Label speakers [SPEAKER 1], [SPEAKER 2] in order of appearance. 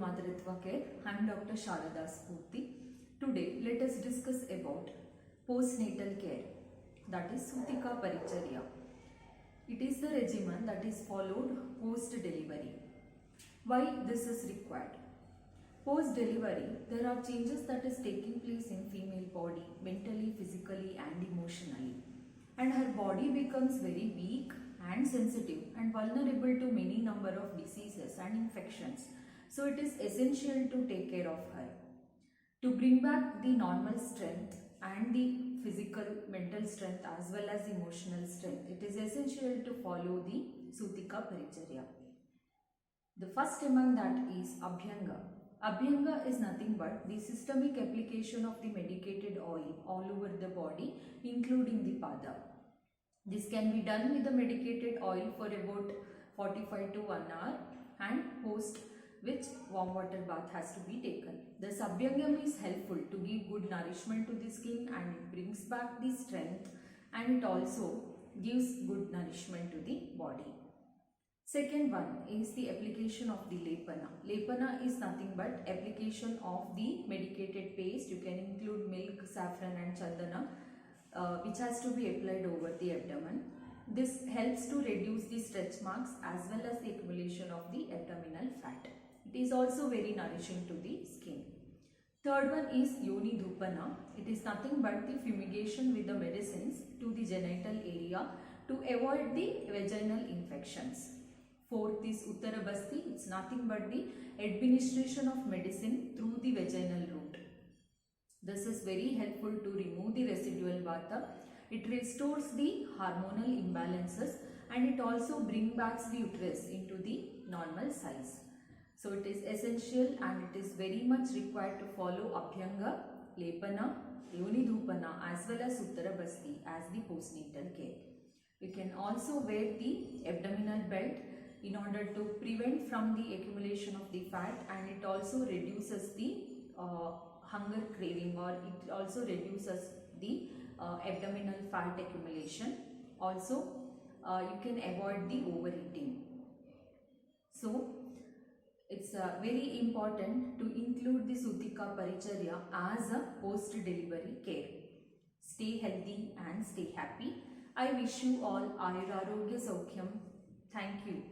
[SPEAKER 1] Madritva Care. I am Dr. Sharada Spurti. Today, let us discuss about postnatal care, that is Sutika Paricharya. It is the regimen that is followed post-delivery. Why this is required? Post-delivery, there are changes that is taking place in female body, mentally, physically and emotionally. And her body becomes very weak and sensitive and vulnerable to many number of diseases and infections. So it is essential to take care of her. To bring back the normal strength and the physical, mental strength as well as emotional strength, it is essential to follow the Sutika Paricharya. The first among that is Abhyanga. Abhyanga is nothing but the systemic application of the medicated oil all over the body, including the pada. This can be done with the medicated oil for about 45 to 1 hour and post which warm water bath has to be taken. The Abhyangam is helpful to give good nourishment to the skin and it brings back the strength and it also gives good nourishment to the body. Second one is the application of the Lepana. Lepana is nothing but application of the medicated paste. You can include milk, saffron and chandana which has to be applied over the abdomen. This helps to reduce the stretch marks as well as the accumulation of the abdominal fat. It is also very nourishing to the skin. Third one is Yoni Dhupana. It is nothing but the fumigation with the medicines to the genital area to avoid the vaginal infections. Fourth is Uttarabasti. It's nothing but the administration of medicine through the vaginal route. This is very helpful to remove the residual vata. It restores the hormonal imbalances and it also brings back the uterus into the normal size. So it is essential and it is very much required to follow Abhyanga, Lepana, Yoni Dhupana as well as Uttarabasti as the postnatal care. You can also wear the abdominal belt in order to prevent from the accumulation of the fat and it also reduces the hunger craving or it also reduces the abdominal fat accumulation. Also you can avoid the overeating. So it's very important to include the Sutika Paricharya as a post-delivery care. Stay healthy and stay happy. I wish you all Ayurarogya Saukhyam. Thank you.